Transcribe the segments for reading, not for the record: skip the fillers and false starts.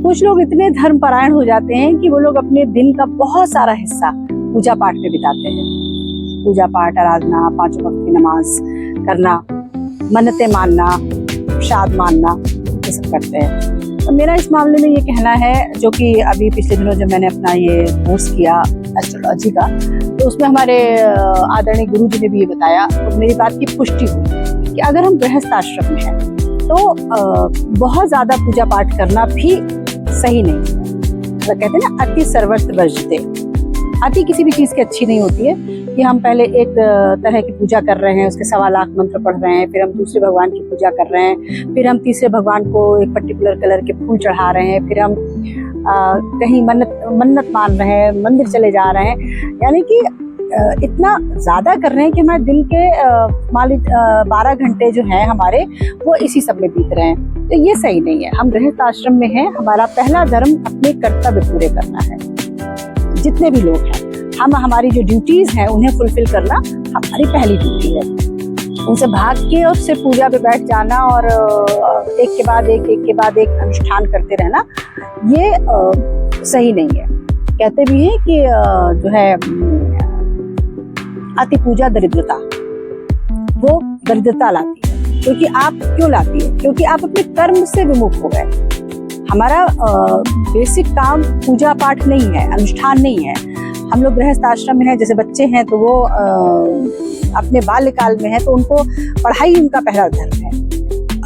कुछ लोग इतने धर्मपरायण हो जाते हैं कि वो लोग अपने दिन का बहुत सारा हिस्सा पूजा पाठ में बिताते हैं। पूजा पाठ, आराधना, 5 वक्त की नमाज करना, मन्नतें मानना, शाद मानना, ये सब करते हैं। तो मेरा इस मामले में ये कहना है, जो कि अभी पिछले दिनों जब मैंने अपना ये कोर्स किया एस्ट्रोलॉजी का, तो उसमें हमारे आदरणीय गुरु जी ने भी ये बताया, तो मेरी बात की पुष्टि हुई कि अगर हम गृहस्थ आश्रम में हैं तो बहुत ज़्यादा पूजा पाठ करना भी सही नहीं है। मतलब कहते हैं ना, अति सर्वत्र वर्जते। अति किसी भी चीज़ की अच्छी नहीं होती है कि हम पहले एक तरह की पूजा कर रहे हैं, उसके 1.25 लाख मंत्र पढ़ रहे हैं, फिर हम दूसरे भगवान की पूजा कर रहे हैं, फिर हम तीसरे भगवान को एक पर्टिकुलर कलर के फूल चढ़ा रहे हैं, फिर हम कहीं मन्नत मान रहे हैं, मंदिर चले जा रहे हैं। यानी कि इतना ज़्यादा कर रहे हैं कि हमारे दिन के 12 घंटे जो हैं हमारे, वो इसी सब में बीत रहे हैं। तो ये सही नहीं है। हम गृहस्थ आश्रम में हैं, हमारा पहला धर्म अपने कर्तव्य पूरे करना है। जितने भी लोग हैं, हम हमारी जो ड्यूटीज हैं उन्हें फुलफिल करना हमारी पहली ड्यूटी है। उनसे भाग के और सिर्फ पूजा पे बैठ जाना और एक के बाद एक अनुष्ठान करते रहना, ये सही नहीं है। कहते भी हैं कि जो है अति पूजा दरिद्रता, वो दरिद्रता लाती है। क्योंकि आप क्यों लाती है? क्योंकि आप अपने कर्म से विमुख हो गए। हमारा बेसिक काम पूजा पाठ नहीं है, अनुष्ठान नहीं है। हम लोग गृहस्थ आश्रम में हैं, जैसे बच्चे हैं तो वो अपने बाल्यकाल में है तो उनको पढ़ाई उनका पहला धर्म है।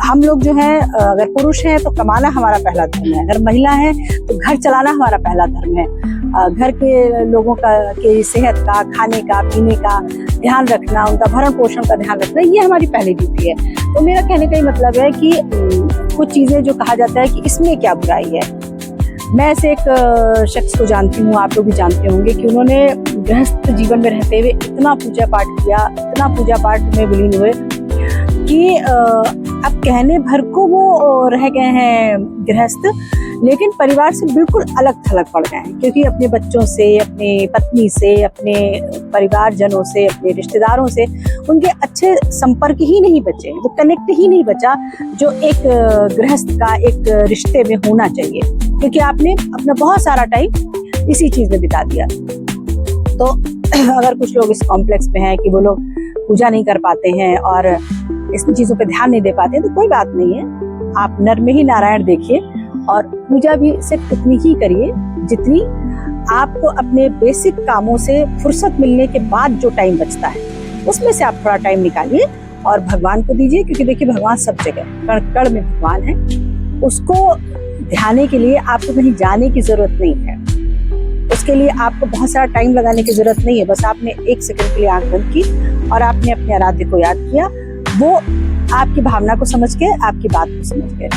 हम लोग जो हैं, अगर पुरुष हैं तो कमाना हमारा पहला धर्म है, अगर महिला है तो घर चलाना हमारा पहला धर्म है। घर के लोगों के सेहत का, खाने का, पीने का ध्यान रखना, उनका भरण पोषण का ध्यान रखना, ये हमारी पहली ड्यूटी है। तो मेरा कहने का ही मतलब है कि कुछ चीज़ें जो कहा जाता है कि इसमें क्या बुराई है। मैं ऐसे एक शख्स को जानती हूँ, आप लोग भी जानते होंगे, कि उन्होंने गृहस्थ जीवन में रहते हुए इतना पूजा पाठ किया, इतना पूजा पाठ में विलीन हुए कि अब कहने भर को वो रह गए हैं गृहस्थ, लेकिन परिवार से बिल्कुल अलग थलग पड़ गए हैं। क्योंकि अपने बच्चों से, अपने पत्नी से, अपने परिवारजनों से, अपने रिश्तेदारों से उनके अच्छे संपर्क ही नहीं बचे, वो कनेक्ट ही नहीं बचा जो एक गृहस्थ का एक रिश्ते में होना चाहिए। क्योंकि आपने अपना बहुत सारा टाइम इसी चीज़ में बिता दिया। तो अगर कुछ लोग इस कॉम्प्लेक्स में हैं कि वो लोग पूजा नहीं कर पाते हैं और इस चीज़ों पे ध्यान नहीं दे पाते हैं, तो कोई बात नहीं है। आप नर में ही नारायण देखिए और पूजा भी सिर्फ उतनी ही करिए जितनी आपको अपने बेसिक कामों से फुर्सत मिलने के बाद जो टाइम बचता है, उसमें से आप थोड़ा टाइम निकालिए और भगवान को दीजिए। क्योंकि देखिए, भगवान सब जगह, कण कण में भगवान है। उसको ध्याने के लिए आपको कहीं जाने की जरूरत नहीं है, उसके लिए आपको बहुत सारा टाइम लगाने की जरूरत नहीं है। बस आपने 1 सेकंड के लिए आंख बंद की और आपने अपने आराध्य को याद किया, वो आपकी भावना को समझ के, आपकी बात को समझ गए।